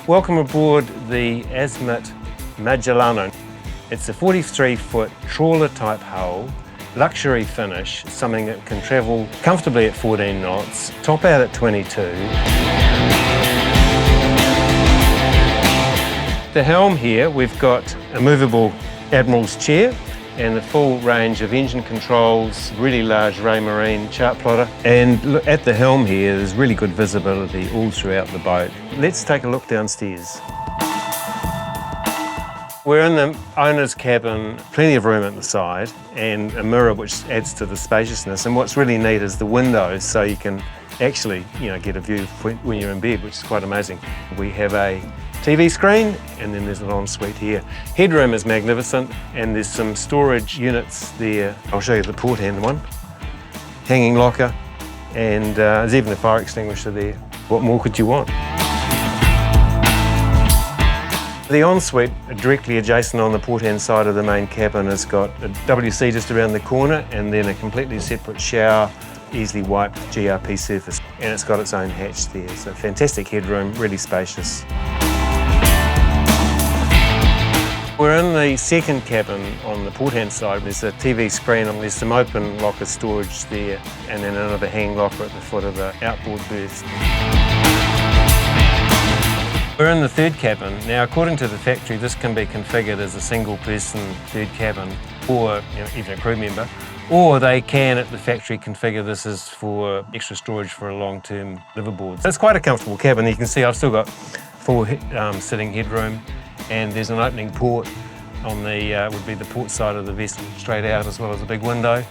Welcome aboard the Azimut Magellano. It's a 43-foot trawler-type hull, luxury finish, something that can travel comfortably at 14 knots, top out at 22. The helm here, we've got a movable Admiral's chair and the full range of engine controls, really large Raymarine chart plotter. And look, at the helm here, there's really good visibility all throughout the boat. Let's take a look downstairs. We're in the owner's cabin, plenty of room at the side and a mirror which adds to the spaciousness. And what's really neat is the windows, so you can actually get a view when you're in bed, which is quite amazing. We have a TV screen and then there's an ensuite here. Headroom is magnificent and there's some storage units there. I'll show you the port hand one. Hanging locker and there's even a fire extinguisher there. What more could you want? The ensuite, directly adjacent on the port-hand side of the main cabin, has got a WC just around the corner and then a completely separate shower, easily wiped GRP surface. And it's got its own hatch there, so fantastic headroom, really spacious. We're in the second cabin on the port-hand side. There's a TV screen and there's some open locker storage there and then another hang locker at the foot of the outboard berth. We're in the third cabin. Now, according to the factory, this can be configured as a single-person third cabin or even a crew member, or they can, at the factory, configure this as for extra storage for a long-term liveaboard. So it's quite a comfortable cabin. You can see I've still got full sitting headroom, and there's an opening port on the, would be the port side of the vessel, straight out, as well as a big window.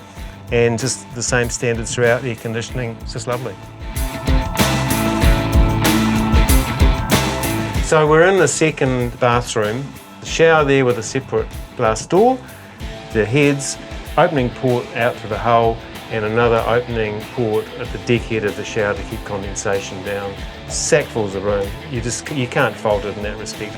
And just the same standards throughout, air conditioning, it's just lovely. So we're in the second bathroom, the shower there with a separate glass door, the heads, opening port out to the hull, and another opening port at the deck head of the shower to keep condensation down. Sackfuls of room. You can't fault it in that respect.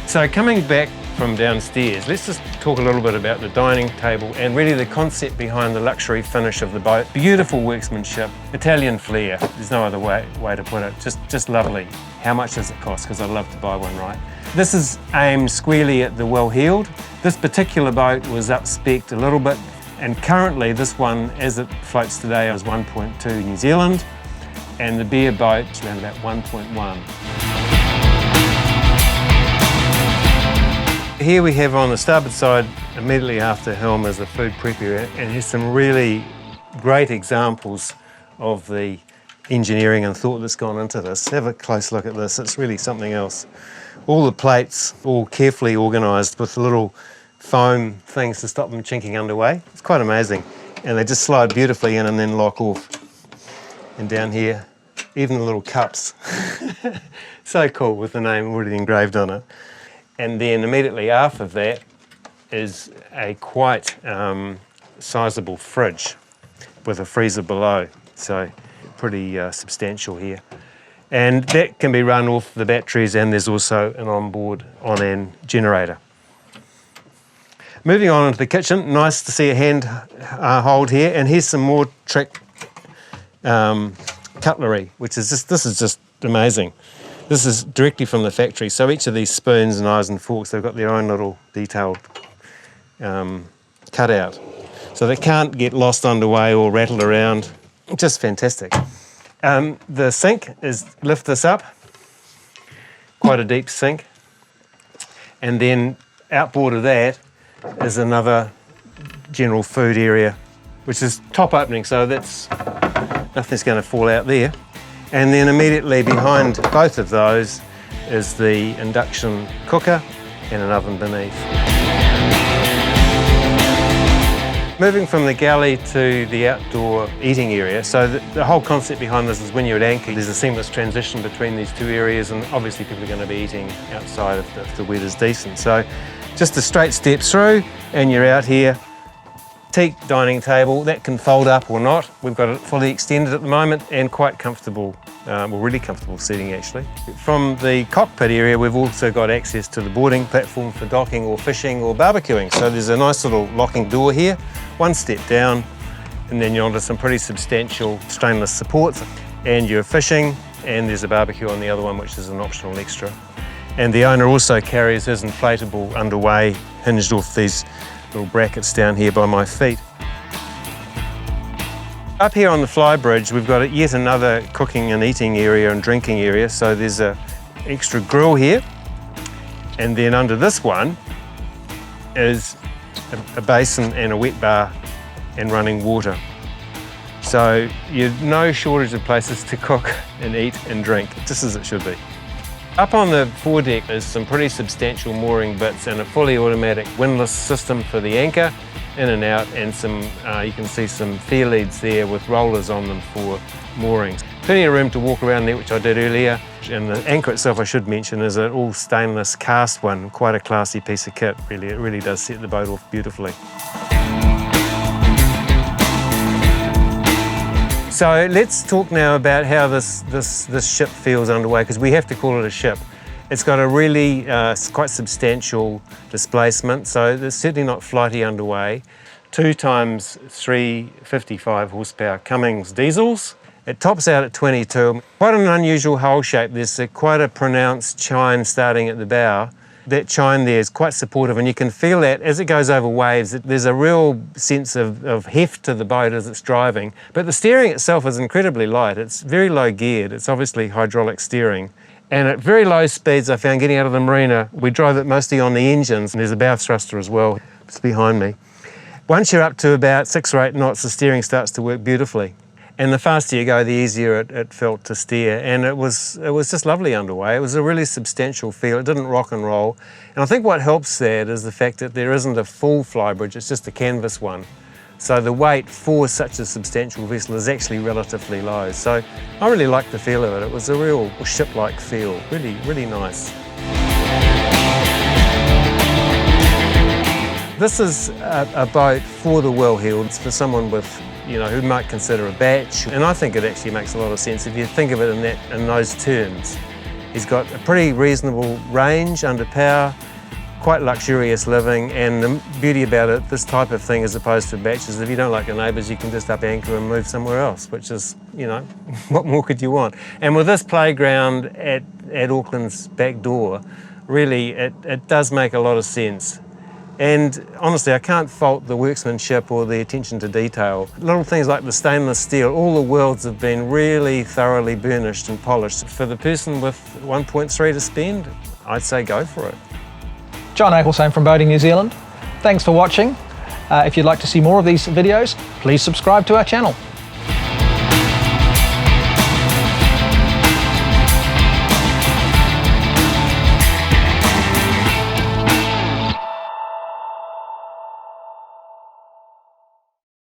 So coming back from downstairs, let's just talk a little bit about the dining table and really the concept behind the luxury finish of the boat. Beautiful workmanship, Italian flair, there's no other way to put it, just lovely. How much does it cost? Because I'd love to buy one, right? This is aimed squarely at the well-heeled. This particular boat was up-spec'd a little bit, and currently this one, as it floats today, is 1.2 New Zealand, and the bare boat is around about 1.1. Here we have on the starboard side, immediately after helm, is a food prep area, and here's some really great examples of the engineering and thought that's gone into this. Have a close look at this, it's really something else. All the plates, all carefully organised with little foam things to stop them chinking underway. It's quite amazing. And they just slide beautifully in and then lock off. And down here, even the little cups. So cool, with the name already engraved on it. And then immediately after that is a quite sizable fridge with a freezer below. So pretty substantial here. And that can be run off the batteries, and there's also an onboard on-end generator. Moving on into the kitchen, nice to see a hand hold here, and here's some more trick cutlery, which is this is just amazing. This is directly from the factory, so each of these spoons, knives and forks, they've got their own little detailed cutout. So they can't get lost underway or rattled around. Just fantastic. The sink is, lift this up, quite a deep sink, and then outboard of that is another general food area, which is top opening, so that's nothing's going to fall out there. And then immediately behind both of those is the induction cooker and an oven beneath. Moving from the galley to the outdoor eating area, so the whole concept behind this is when you're at anchor, there's a seamless transition between these two areas, and obviously people are going to be eating outside if the weather's decent. So just a straight step through and you're out here. Teak dining table, that can fold up or not. We've got it fully extended at the moment and quite comfortable, well, really comfortable seating actually. From the cockpit area, we've also got access to the boarding platform for docking or fishing or barbecuing. So there's a nice little locking door here, one step down, and then you're onto some pretty substantial stainless supports. and you're fishing, and there's a barbecue on the other one, which is an optional extra. And the owner also carries his inflatable underway, hinged off these little brackets down here by my feet. Up here on the Flybridge, we've got yet another cooking and eating area and drinking area. So there's an extra grill here. And then under this one is a basin and a wet bar and running water. So you've no shortage of places to cook and eat and drink, just as it should be. Up on the foredeck is some pretty substantial mooring bits and a fully automatic windlass system for the anchor, in and out, and some, you can see some fair leads there with rollers on them for moorings. Plenty of room to walk around there, which I did earlier. And the anchor itself, I should mention, is an all stainless cast one, quite a classy piece of kit, really. It really does set the boat off beautifully. So let's talk now about how this ship feels underway, because we have to call it a ship. It's got a really quite substantial displacement, so it's certainly not flighty underway. 2 times 355 horsepower Cummins diesels. It tops out at 22. Quite an unusual hull shape. There's quite a pronounced chine starting at the bow. That chine there is quite supportive, and you can feel that as it goes over waves. There's a real sense of heft to the boat as it's driving. But the steering itself is incredibly light. It's very low geared. It's obviously hydraulic steering. And at very low speeds, I found getting out of the marina, we drive it mostly on the engines, and there's a bow thruster as well. It's behind me. Once you're up to about 6 or 8 knots, the steering starts to work beautifully. And the faster you go, the easier it felt to steer. And it was just lovely underway. It was a really substantial feel. It didn't rock and roll. And I think what helps that is the fact that there isn't a full flybridge, it's just a canvas one. So the weight for such a substantial vessel is actually relatively low. So I really liked the feel of it. It was a real ship-like feel, really, really nice. This is a boat for the well-heeled. It's for someone with, who might consider a batch. And I think it actually makes a lot of sense if you think of it in those terms. He's got a pretty reasonable range under power, quite luxurious living, and the beauty about it, this type of thing as opposed to batches, if you don't like your neighbours, you can just up anchor and move somewhere else, which is, what more could you want? And with this playground at Auckland's back door, really, it does make a lot of sense. And honestly, I can't fault the workmanship or the attention to detail. Little things like the stainless steel, all the welds have been really thoroughly burnished and polished. For the person with 1.3 to spend, I'd say go for it. John Macfarlane from Boating New Zealand. Thanks for watching. If you'd like to see more of these videos, please subscribe to our channel.